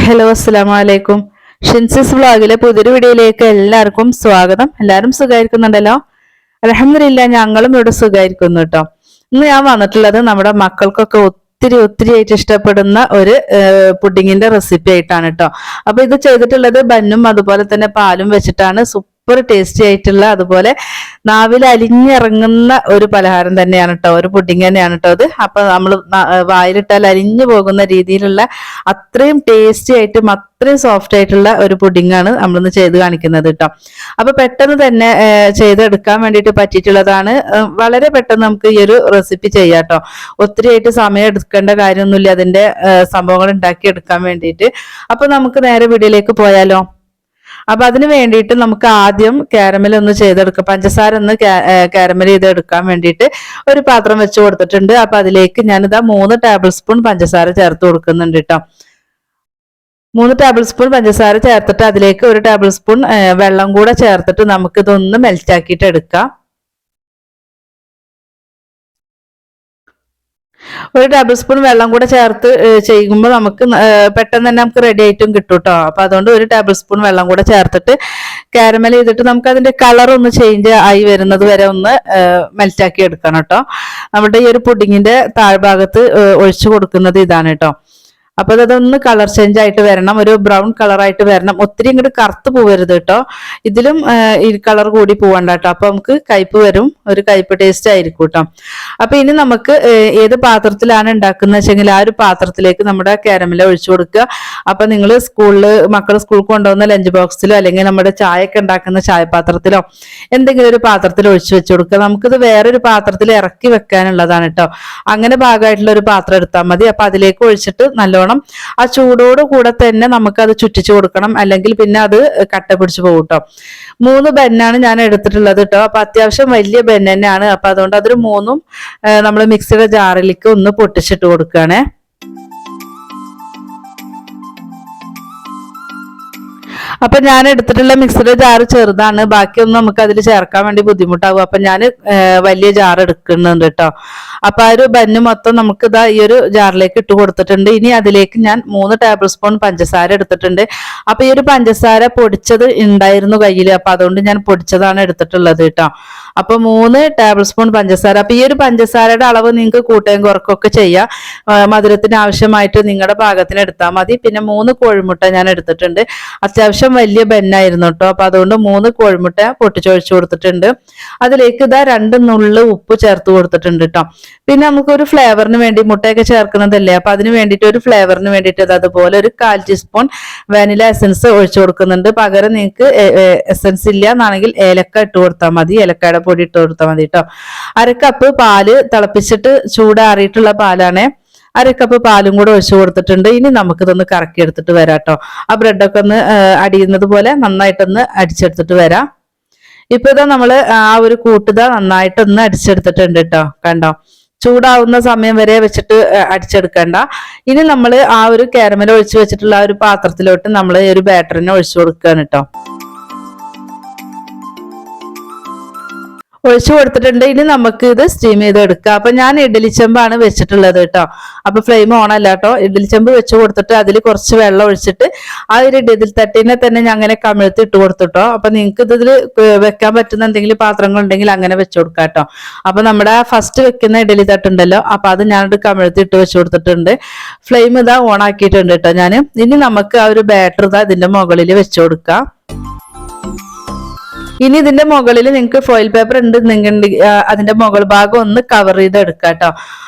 Hello അസ്സലാമു അലൈക്കും. ഷിൻസിസ് വ്ളോഗിലെ പുതിയൊരു വീഡിയോയിലേക്ക് എല്ലാവർക്കും സ്വാഗതം. എല്ലാവരും സുഖമായിരിക്കുന്നുണ്ടല്ലോ? അൽഹംദുലില്ലാ, ഞങ്ങളും ഇവിടെ സുഖമായിരിക്കുന്നു കേട്ടോ. ഇന്ന് ഞാൻ വന്നിട്ടുള്ളത് നമ്മുടെ മക്കൾക്കൊക്കെ ഒത്തിരി ആയിട്ട് ഇഷ്ടപ്പെടുന്ന ഒരു പുഡിങ്ങിന്റെ റെസിപ്പി ആയിട്ടാണ് കേട്ടോ. അപ്പൊ ഇത് ചെയ്തിട്ടുള്ളത് ബന്നും അതുപോലെ തന്നെ പാലും വെച്ചിട്ടാണ്. സൂപ്പർ ടേസ്റ്റി ആയിട്ടുള്ള, അതുപോലെ നാവിൽ അലിഞ്ഞിറങ്ങുന്ന ഒരു പലഹാരം തന്നെയാണ് കേട്ടോ, ഒരു പുഡിങ് തന്നെയാണ് കേട്ടോ അത്. അപ്പൊ നമ്മൾ വായിലിട്ടാൽ അലിഞ്ഞു പോകുന്ന രീതിയിലുള്ള അത്രയും ടേസ്റ്റി ആയിട്ടും അത്രയും സോഫ്റ്റ് ആയിട്ടുള്ള ഒരു പുഡിംഗ് ആണ് നമ്മളിന്ന് ചെയ്ത് കാണിക്കുന്നത് കേട്ടോ. അപ്പൊ പെട്ടെന്ന് തന്നെ ചെയ്തെടുക്കാൻ വേണ്ടിയിട്ട് പറ്റിയിട്ടുള്ളതാണ്. വളരെ പെട്ടെന്ന് നമുക്ക് ഈ ഒരു റെസിപ്പി ചെയ്യാം കേട്ടോ. ഒത്തിരി ആയിട്ട് സമയം എടുക്കേണ്ട കാര്യമൊന്നുമില്ല അതിന്റെ സംഭവങ്ങൾ ഉണ്ടാക്കി എടുക്കാൻ വേണ്ടിയിട്ട്. അപ്പൊ നമുക്ക് നേരെ വീഡിയോയിലേക്ക് പോയാലോ. അപ്പൊ അതിന് വേണ്ടിയിട്ട് നമുക്ക് ആദ്യം കാരമൽ ഒന്ന് ചെയ്തെടുക്കാം. പഞ്ചസാര ഒന്ന് കാരമൽ ചെയ്തെടുക്കാൻ വേണ്ടിയിട്ട് ഒരു പാത്രം വെച്ച് കൊടുത്തിട്ടുണ്ട്. അപ്പൊ അതിലേക്ക് ഞാനിതാ 3 ടേബിൾ സ്പൂൺ പഞ്ചസാര ചേർത്ത് കൊടുക്കുന്നുണ്ട് കേട്ടോ. 3 ടേബിൾ സ്പൂൺ പഞ്ചസാര ചേർത്തിട്ട് അതിലേക്ക് 1 ടേബിൾ സ്പൂൺ വെള്ളം കൂടെ ചേർത്തിട്ട് നമുക്കിതൊന്ന് മെൽറ്റ് ആക്കിയിട്ട് എടുക്കാം. 1 ടേബിൾ സ്പൂൺ വെള്ളം കൂടെ ചേർത്ത് ചെയ്യുമ്പോൾ നമുക്ക് പെട്ടെന്ന് തന്നെ നമുക്ക് റെഡി ആയിട്ടും കിട്ടും കേട്ടോ. അപ്പൊ അതുകൊണ്ട് 1 ടേബിൾ സ്പൂൺ വെള്ളം കൂടെ ചേർത്തിട്ട് കാരമൽ ചെയ്തിട്ട് നമുക്ക് അതിന്റെ കളർ ഒന്ന് ചേഞ്ച് ആയി വരുന്നത് വരെ ഒന്ന് മെൽറ്റ് ആക്കി എടുക്കണം കേട്ടോ. നമ്മുടെ ഈ ഒരു പുഡിങ്ങിന്റെ താഴ്ഭാഗത്ത് ഒഴിച്ചു കൊടുക്കുന്നത് ഇതാണ് കേട്ടോ. അപ്പൊ അതൊന്ന് കളർ ചേഞ്ച് ആയിട്ട് വരണം, ഒരു ബ്രൗൺ കളർ ആയിട്ട് വരണം. ഒത്തിരി ഇങ്ങോട്ട് കറുത്ത് പോവരുത് കേട്ടോ. ഇതിലും ഈ കളർ കൂടി പോവണ്ട കേട്ടോ. അപ്പൊ നമുക്ക് കയ്പ്പ് വരും, ഒരു കയ്പ്പ് ടേസ്റ്റ് ആയിരിക്കും കേട്ടോ. അപ്പൊ ഇനി നമുക്ക് ഏത് പാത്രത്തിലാണ് ഉണ്ടാക്കുന്ന വെച്ചെങ്കിൽ ആ ഒരു പാത്രത്തിലേക്ക് നമ്മുടെ കാരമൽ ഒഴിച്ചു കൊടുക്കുക. അപ്പൊ നിങ്ങൾ മക്കൾ സ്കൂളിൽ കൊണ്ടുപോകുന്ന ലഞ്ച് ബോക്സിലോ അല്ലെങ്കിൽ നമ്മുടെ ചായയൊക്കെ ഉണ്ടാക്കുന്ന ചായപാത്രത്തിലോ എന്തെങ്കിലും ഒരു പാത്രത്തിൽ ഒഴിച്ചു വെച്ചു കൊടുക്കുക. നമുക്കിത് വേറൊരു പാത്രത്തിൽ ഇറക്കി വെക്കാനുള്ളതാണ് കേട്ടോ. അങ്ങനെ ഭാഗമായിട്ടുള്ള ഒരു പാത്രം എടുത്താൽ മതി. അപ്പൊ അതിലേക്ക് ഒഴിച്ചിട്ട് നല്ലോണം ആ ചൂടോട് കൂടെ തന്നെ നമുക്കത് ചുറ്റിച്ചു കൊടുക്കണം, അല്ലെങ്കിൽ പിന്നെ അത് കട്ട പിടിച്ചു പോകും കേട്ടോ. 3 ബന്നാണ് ഞാൻ എടുത്തിട്ടുള്ളത് കേട്ടോ. അപ്പൊ അത്യാവശ്യം വലിയ ബെൻ തന്നെയാണ്. അപ്പൊ അതുകൊണ്ട് അതൊരു 3ഉം നമ്മൾ മിക്സിയുടെ ജാറിലേക്ക് ഒന്ന് പൊട്ടിച്ചിട്ട് കൊടുക്കുകയാണേ. അപ്പൊ ഞാൻ എടുത്തിട്ടുള്ള മിക്സിയുടെ ജാറ് ചെറുതാണ്, ബാക്കിയൊന്നും നമുക്ക് അതിൽ ചേർക്കാൻ വേണ്ടി ബുദ്ധിമുട്ടാകും. അപ്പൊ ഞാൻ വലിയ ജാർ എടുക്കുന്നുണ്ട് കേട്ടോ. അപ്പൊ ആ ഒരു ബന്ന് മൊത്തം നമുക്ക് ഇതാ ഈ ഒരു ജാറിലേക്ക് ഇട്ട് കൊടുത്തിട്ടുണ്ട്. ഇനി അതിലേക്ക് ഞാൻ 3 ടേബിൾ സ്പൂൺ പഞ്ചസാര എടുത്തിട്ടുണ്ട്. അപ്പൊ ഈ ഒരു പഞ്ചസാര പൊടിച്ചത് ഉണ്ടായിരുന്നു കയ്യിൽ, അപ്പൊ അതുകൊണ്ട് ഞാൻ പൊടിച്ചതാണ് എടുത്തിട്ടുള്ളത് കേട്ടോ. അപ്പൊ 3 ടേബിൾ സ്പൂൺ പഞ്ചസാര. അപ്പൊ ഈ ഒരു പഞ്ചസാരയുടെ അളവ് നിങ്ങൾക്ക് കൂട്ടുകയും കുറക്കുകയൊക്കെ ചെയ്യാം. മധുരത്തിന് ആവശ്യമായിട്ട് നിങ്ങളുടെ പാകത്തിന് എടുത്താൽ മതി. പിന്നെ 3 കോഴിമുട്ട ഞാൻ എടുത്തിട്ടുണ്ട്. അത്യാവശ്യം വലിയ ബെന്നായിരുന്നു കേട്ടോ. അപ്പൊ അതുകൊണ്ട് 3 കോഴിമുട്ട പൊട്ടിച്ചൊഴിച്ചു കൊടുത്തിട്ടുണ്ട്. അതിലേക്ക് ഇതാ 2 നുള്ള് ഉപ്പ് ചേർത്ത് കൊടുത്തിട്ടുണ്ട് കേട്ടോ. പിന്നെ നമുക്ക് ഒരു ഫ്ലേവറിന് വേണ്ടി മുട്ടയൊക്കെ ചേർക്കുന്നതല്ലേ, അപ്പൊ അതിന് വേണ്ടിയിട്ട് ഒരു ഫ്ലേവറിന് വേണ്ടിയിട്ട് അതുപോലെ ഒരു 1/4 ടീസ്പൂൺ വാനില എസൻസ് ഒഴിച്ചു കൊടുക്കുന്നുണ്ട്. പകരം നിങ്ങൾക്ക് എസൻസ് ഇല്ല എന്നാണെങ്കിൽ ഏലക്ക ഇട്ട് കൊടുത്താൽ മതി, ഏലക്കയുടെ പൊടി ഇട്ട് കൊടുത്താൽ മതി കേട്ടോ. 1 കപ്പ് പാല് തിളപ്പിച്ചിട്ട് ചൂടാറിയിട്ടുള്ള പാലാണ്. 1 കപ്പ് പാലും കൂടെ ഒഴിച്ചു കൊടുത്തിട്ടുണ്ട്. ഇനി നമുക്കിതൊന്ന് കറക്കി എടുത്തിട്ട് വരാം കേട്ടോ. ആ ബ്രെഡൊക്കെ ഒന്ന് അടിയുന്നത് പോലെ നന്നായിട്ടൊന്ന് അടിച്ചെടുത്തിട്ട് വരാം. ഇപ്പൊ ഇതാ നമ്മള് ആ ഒരു കൂട്ടുത നന്നായിട്ടൊന്ന് അടിച്ചെടുത്തിട്ടുണ്ട് കേട്ടോ. കണ്ടോ, ചൂടാവുന്ന സമയം വരെ വെച്ചിട്ട് അടിച്ചെടുക്കണ്ട. ഇനി നമ്മൾ ആ ഒരു കാരമൽ ഒഴിച്ചു വെച്ചിട്ടുള്ള ആ ഒരു പാത്രത്തിലോട്ട് നമ്മൾ ഈ ഒരു ബാറ്ററിനെ ഒഴിച്ചു കൊടുക്കുകയാണ് കേട്ടോ. ഒഴിച്ചു കൊടുത്തിട്ടുണ്ട്. ഇനി നമുക്ക് ഇത് സ്റ്റീം ചെയ്ത് എടുക്കാം. അപ്പൊ ഞാൻ ഇഡ്ഡലി ചെമ്പാണ് വെച്ചിട്ടുള്ളത് കേട്ടോ. അപ്പൊ ഫ്ലെയിം ഓൺ അല്ല കേട്ടോ. ഇഡ്ഡലി ചെമ്പ് വെച്ച് കൊടുത്തിട്ട് അതിൽ കുറച്ച് വെള്ളം ഒഴിച്ചിട്ട് ആ ഒരു ഇഡ്ഡലി തട്ടിനെ തന്നെ ഞാൻ അങ്ങനെ കമിഴ്ത്തി ഇട്ട് കൊടുത്തിട്ടോ. അപ്പൊ നിങ്ങൾക്ക് ഇതിൽ വെക്കാൻ പറ്റുന്ന എന്തെങ്കിലും പാത്രങ്ങൾ ഉണ്ടെങ്കിൽ അങ്ങനെ വെച്ചു കൊടുക്കാം കേട്ടോ. അപ്പൊ നമ്മുടെ ഫസ്റ്റ് വെക്കുന്ന ഇഡ്ഡലി തട്ടുണ്ടല്ലോ, അപ്പൊ അത് ഞാനൊരു കമിഴ്ത്തി ഇട്ട് വെച്ച് കൊടുത്തിട്ടുണ്ട്. ഫ്ലെയിം ഇതാ ഓൺ ആക്കിയിട്ടുണ്ട് കേട്ടോ ഞാൻ. ഇനി നമുക്ക് ആ ഒരു ബാറ്റർ ഇതാ ഇതിന്റെ മുകളിൽ വെച്ചു കൊടുക്കാം. ഇനി ഇതിന്റെ മുകളിൽ നിങ്ങൾക്ക് ഫോയിൽ പേപ്പർ ഉണ്ടെന്നുണ്ടെങ്കിൽ അതിന്റെ മുകൾ ഭാഗം ഒന്ന് കവർ ചെയ്ത് എടുക്കുക കേട്ടോ.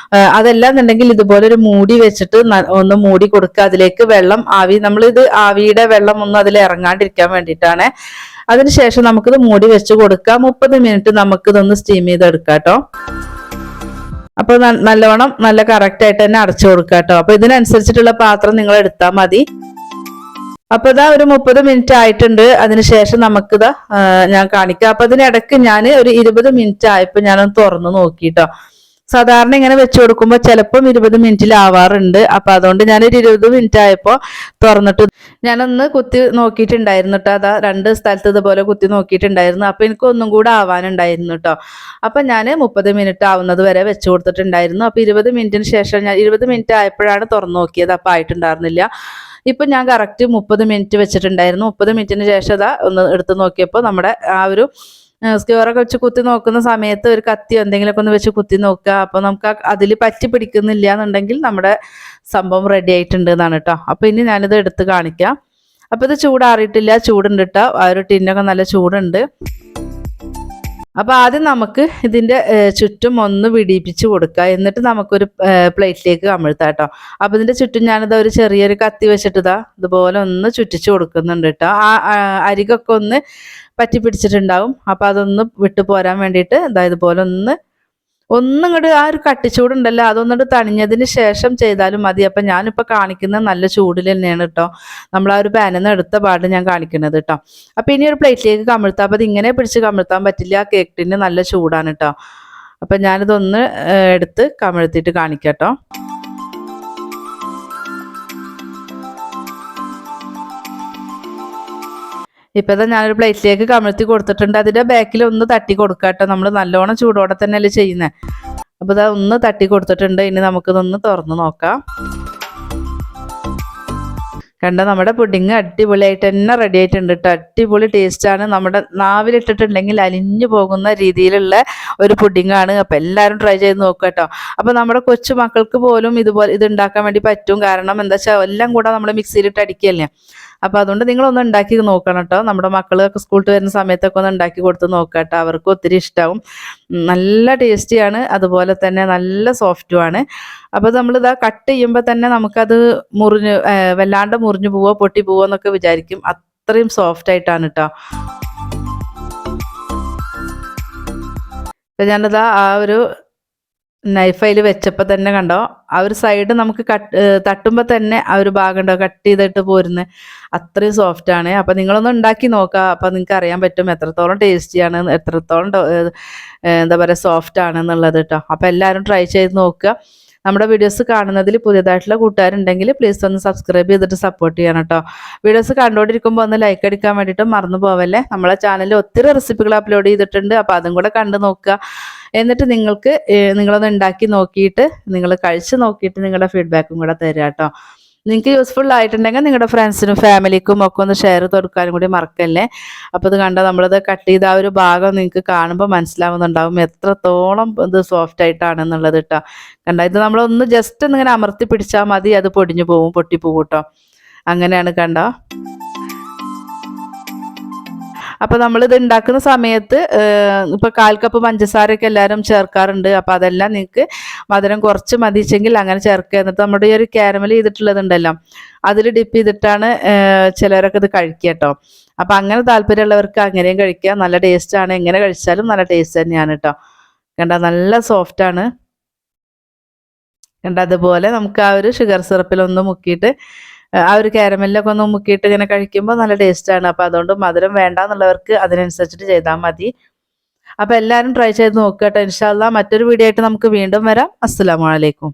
അതെല്ലാം എന്നുണ്ടെങ്കിൽ ഇതുപോലെ ഒരു മൂടി വെച്ചിട്ട് ഒന്ന് മൂടി കൊടുക്കുക. അതിലേക്ക് വെള്ളം നമ്മളിത് ആവിയുടെ വെള്ളം ഒന്നും അതിൽ ഇറങ്ങാണ്ടിരിക്കാൻ വേണ്ടിയിട്ടാണ്. അതിനുശേഷം നമുക്കിത് മൂടി വെച്ച് കൊടുക്കാം. 30 മിനിറ്റ് നമുക്കിതൊന്ന് സ്റ്റീം ചെയ്തെടുക്കാം കേട്ടോ. അപ്പൊ നല്ലവണ്ണം നല്ല കറക്റ്റ് ആയിട്ട് തന്നെ അടച്ചു കൊടുക്കുക കേട്ടോ. അപ്പൊ ഇതിനനുസരിച്ചിട്ടുള്ള പാത്രം നിങ്ങൾ എടുത്താൽ മതി. അപ്പൊ ഇതാ ഒരു 30 മിനിറ്റ് ആയിട്ടുണ്ട്. അതിനുശേഷം നമുക്കിതാ ഞാൻ കാണിക്കാം. അപ്പൊ അതിനിടയ്ക്ക് ഞാൻ ഒരു 20 മിനിറ്റ് ആയപ്പോ ഞാനൊന്ന് തുറന്നു നോക്കിട്ടോ. സാധാരണ ഇങ്ങനെ വെച്ചു കൊടുക്കുമ്പോൾ ചിലപ്പം 20 മിനിറ്റിലാവാറുണ്ട്. അപ്പൊ അതുകൊണ്ട് ഞാനൊരു 20 മിനിറ്റ് ആയപ്പോൾ തുറന്നിട്ട് ഞാനൊന്ന് കുത്തി നോക്കിയിട്ടുണ്ടായിരുന്നു കേട്ടോ. അതാ 2 സ്ഥലത്ത് ഇതുപോലെ കുത്തി നോക്കിയിട്ടുണ്ടായിരുന്നു. അപ്പൊ എനിക്ക് ഒന്നും കൂടെ ആവാനുണ്ടായിരുന്നു കേട്ടോ. അപ്പൊ ഞാൻ 30 മിനിറ്റ് ആവുന്നത് വരെ വെച്ചു കൊടുത്തിട്ടുണ്ടായിരുന്നു. അപ്പൊ 20 മിനിറ്റിന് ശേഷം ഞാൻ 20 മിനിറ്റ് ആയപ്പോഴാണ് തുറന്നു നോക്കിയത്. അപ്പൊ ആയിട്ടുണ്ടായിരുന്നില്ല. ഇപ്പം ഞാൻ കറക്റ്റ് 30 മിനിറ്റ് വെച്ചിട്ടുണ്ടായിരുന്നു. 30 മിനിറ്റിന് ശേഷം അതാ ഒന്ന് എടുത്ത് നോക്കിയപ്പോൾ നമ്മുടെ ആ ഒരു സ്ക്യൂറൊക്കെ വെച്ച് കുത്തി നോക്കുന്ന സമയത്ത് ഒരു കത്തിയോ എന്തെങ്കിലുമൊക്കെ ഒന്ന് വെച്ച് കുത്തി നോക്കുക. അപ്പോൾ നമുക്ക് അതിൽ പറ്റി പിടിക്കുന്നില്ല എന്നുണ്ടെങ്കിൽ നമ്മുടെ സംഭവം റെഡി ആയിട്ടുണ്ട് എന്നാണ് കേട്ടോ. അപ്പോൾ ഇനി ഞാനിത് എടുത്ത് കാണിക്കാം. അപ്പോൾ ഇത് ചൂടാറിയിട്ടില്ല, ചൂടുണ്ട് കേട്ടോ. ആ ഒരു ടിന്നൊക്കെ നല്ല ചൂടുണ്ട്. അപ്പോൾ ആദ്യം നമുക്ക് ഇതിൻ്റെ ചുറ്റും ഒന്ന് വിടിയിപ്പിച്ച് കൊടുക്കുക. എന്നിട്ട് നമുക്കൊരു പ്ലേറ്റിലേക്ക് കമിഴ്ത്താം കേട്ടോ. അപ്പോൾ ഇതിൻ്റെ ചുറ്റും ഞാനിത് ഒരു ചെറിയൊരു കത്തി വെച്ചിട്ട് ഇതുപോലെ ഒന്ന് ചുറ്റിച്ച് കൊടുക്കുന്നുണ്ട് കേട്ടോ. ആ അരികൊക്കെ ഒന്ന് പറ്റി പിടിച്ചിട്ടുണ്ടാവും. അപ്പോൾ അതൊന്ന് വിട്ടു പോരാൻ വേണ്ടിയിട്ട് ഇതുപോലെ ഒന്നിങ്ങോട്ട് ആ ഒരു കട്ടിച്ചൂടുണ്ടല്ലോ അതൊന്നിട്ട് തണിഞ്ഞതിന് ശേഷം ചെയ്താലും മതി. അപ്പം ഞാനിപ്പോൾ കാണിക്കുന്നത് നല്ല ചൂടിൽ തന്നെയാണ് കേട്ടോ. നമ്മൾ ആ ഒരു പാനിൽ നിന്ന് എടുത്ത പാട് ഞാൻ കാണിക്കുന്നത് കേട്ടോ. അപ്പോൾ ഇനി ഒരു പ്ലേറ്റിലേക്ക് കമിഴ്ത്താം. അപ്പോൾ ഇതിങ്ങനെ പിടിച്ച് കമിഴ്ത്താൻ പറ്റില്ല, കേക്ക് ടിന് നല്ല ചൂടാണ് കേട്ടോ. അപ്പം ഞാനിതൊന്ന് എടുത്ത് കമിഴ്ത്തിയിട്ട് കാണിക്കാം കേട്ടോ. ഇപ്പം ഇതാ ഞാനൊരു പ്ലേറ്റിലേക്ക് കമിഴ്ത്തി കൊടുത്തിട്ടുണ്ട്. അതിൻ്റെ ബാക്കിൽ ഒന്ന് തട്ടി കൊടുക്കുക കേട്ടോ. നമ്മൾ നല്ലോണം ചൂടോടെ തന്നെയല്ലേ ചെയ്യുന്നത്. അപ്പോൾ ഇതാ ഒന്ന് തട്ടി കൊടുത്തിട്ടുണ്ട്. ഇനി നമുക്കിതൊന്ന് തുറന്ന് നോക്കാം. കണ്ട നമ്മുടെ പുഡിങ് അടിപൊളിയായിട്ട് തന്നെ റെഡി ആയിട്ടുണ്ട് കേട്ടോ. അടിപൊളി ടേസ്റ്റാണ്. നമ്മുടെ നാവിലിട്ടിട്ടുണ്ടെങ്കിൽ അലിഞ്ഞു പോകുന്ന രീതിയിലുള്ള ഒരു പുഡിങ്ങാണ്. അപ്പോൾ എല്ലാവരും ട്രൈ ചെയ്ത് നോക്കുക കേട്ടോ. അപ്പോൾ നമ്മുടെ കൊച്ചു മക്കൾക്ക് പോലും ഇത് ഉണ്ടാക്കാൻ വേണ്ടി പറ്റും. കാരണം എന്താ വെച്ചാൽ എല്ലാം കൂടെ നമ്മൾ മിക്സിയിലിട്ട് അടിക്കുകയല്ലേ. അപ്പോൾ അതുകൊണ്ട് നിങ്ങളൊന്ന് ഉണ്ടാക്കി നോക്കണം കേട്ടോ. നമ്മുടെ മക്കളൊക്കെ സ്കൂളിൽ വരുന്ന സമയത്തൊക്കെ ഒന്ന് ഉണ്ടാക്കി കൊടുത്ത് നോക്കുക കേട്ടോ. അവർക്ക് ഒത്തിരി ഇഷ്ടമാവും. നല്ല ടേസ്റ്റിയാണ്, അതുപോലെ തന്നെ നല്ല സോഫ്റ്റുമാണ്. അപ്പോൾ നമ്മളിതാ കട്ട് ചെയ്യുമ്പോൾ തന്നെ നമുക്കത് വല്ലാണ്ട് മുറിഞ്ഞു പോവോ പൊട്ടി പോവോ എന്നൊക്കെ വിചാരിക്കും. അത്രയും സോഫ്റ്റ് ആയിട്ടാണ് കേട്ടോ. ഇപ്പം ഞാനിതാ ആ ഒരു നൈഫ് അതിൽ വെച്ചപ്പോൾ തന്നെ കണ്ടോ, ആ ഒരു സൈഡ് നമുക്ക് തട്ടുമ്പോൾ തന്നെ ആ ഒരു ഭാഗം ഉണ്ടോ കട്ട് ചെയ്തിട്ട് പോരുന്നത്. അത്രയും സോഫ്റ്റാണ്. അപ്പോൾ നിങ്ങളൊന്ന് ഉണ്ടാക്കി നോക്കുക. അപ്പോൾ നിങ്ങൾക്ക് അറിയാൻ പറ്റും എത്രത്തോളം ടേസ്റ്റിയാണ്, എത്രത്തോളം എന്താ പറയുക സോഫ്റ്റ് ആണെന്നുള്ളത് കേട്ടോ. അപ്പോൾ എല്ലാവരും ട്രൈ ചെയ്ത് നോക്കുക. നമ്മുടെ വീഡിയോസ് കാണുന്നതിൽ പുതിയതായിട്ടുള്ള കൂട്ടുകാരുണ്ടെങ്കിൽ പ്ലീസ് ഒന്ന് സബ്സ്ക്രൈബ് ചെയ്തിട്ട് സപ്പോർട്ട് ചെയ്യണം കേട്ടോ. വീഡിയോസ് കണ്ടുകൊണ്ടിരിക്കുമ്പോൾ ഒന്ന് ലൈക്ക് അടിക്കാൻ വേണ്ടിയിട്ട് മറന്നു പോവല്ലേ. നമ്മളെ ചാനലിൽ ഒത്തിരി റെസിപ്പികൾ അപ്ലോഡ് ചെയ്തിട്ടുണ്ട്. അപ്പോൾ അതും കൂടെ കണ്ടു നോക്കുക. എന്നിട്ട് നിങ്ങളൊന്ന് ഉണ്ടാക്കി നോക്കിയിട്ട് നിങ്ങൾ കഴിച്ച് നോക്കിയിട്ട് നിങ്ങളുടെ ഫീഡ്ബാക്കും കൂടെ തരിക കേട്ടോ. നിങ്ങൾക്ക് യൂസ്ഫുൾ ആയിട്ടുണ്ടെങ്കിൽ നിങ്ങളുടെ ഫ്രണ്ട്സിനും ഫാമിലിക്കും ഒക്കെ ഒന്ന് ഷെയർ കൊടുക്കാനും കൂടി മറക്കല്ലേ. അപ്പോൾ ഇത് കണ്ടോ, നമ്മളിത് കട്ട് ചെയ്ത ആ ഒരു ഭാഗം നിങ്ങൾക്ക് കാണുമ്പോൾ മനസ്സിലാവുന്നുണ്ടാവും എത്രത്തോളം ഇത് സോഫ്റ്റ് ആയിട്ടാണെന്നുള്ളത് കേട്ടോ. കണ്ടോ, ഇത് നമ്മളൊന്ന് ജസ്റ്റ് ഒന്നിങ്ങനെ അമർത്തി പിടിച്ചാൽ മതി, അത് പൊട്ടിപ്പോവും കേട്ടോ. അങ്ങനെയാണ് കണ്ടോ. അപ്പോൾ നമ്മളിത് ഉണ്ടാക്കുന്ന സമയത്ത് ഇപ്പോൾ 1/4 കപ്പ് പഞ്ചസാരയൊക്കെ എല്ലാവരും ചേർക്കാറുണ്ട്. അപ്പോൾ അതെല്ലാം നിങ്ങൾക്ക് മധുരം കുറച്ച് മതിച്ചെങ്കിൽ അങ്ങനെ ചേർക്കുക. എന്നിട്ട് നമ്മുടെ ഈ ഒരു കാരമൽ ചെയ്തിട്ടുള്ളതുണ്ടല്ലോ അതിൽ ഡിപ്പ് ചെയ്തിട്ടാണ് ചിലരൊക്കെ ഇത് കഴിക്കുക കേട്ടോ. അപ്പോൾ അങ്ങനെ താല്പര്യമുള്ളവർക്ക് അങ്ങനെയും കഴിക്കുക. നല്ല ടേസ്റ്റാണ്. എങ്ങനെ കഴിച്ചാലും നല്ല ടേസ്റ്റ് തന്നെയാണ് കേട്ടോ. കണ്ട നല്ല സോഫ്റ്റാണ്. കണ്ട അതുപോലെ നമുക്ക് ആ ഒരു ഷുഗർ സിറപ്പിലൊന്ന് മുക്കിയിട്ട് ആ ഒരു കാരമലിലൊക്കെ ഒന്ന് മുക്കിയിട്ട് ഇങ്ങനെ കഴിക്കുമ്പോൾ നല്ല ടേസ്റ്റാണ്. അപ്പോൾ അതുകൊണ്ട് മധുരം വേണ്ട എന്നുള്ളവർക്ക് അതിനനുസരിച്ചിട്ട് ചെയ്താൽ മതി. അപ്പോൾ എല്ലാവരും ട്രൈ ചെയ്ത് നോക്കുക കേട്ടോ. ഇൻഷാ അല്ലാഹ് മറ്റൊരു വീഡിയോ ആയിട്ട് നമുക്ക് വീണ്ടും വരാം. അസ്സലാമു അലൈക്കും.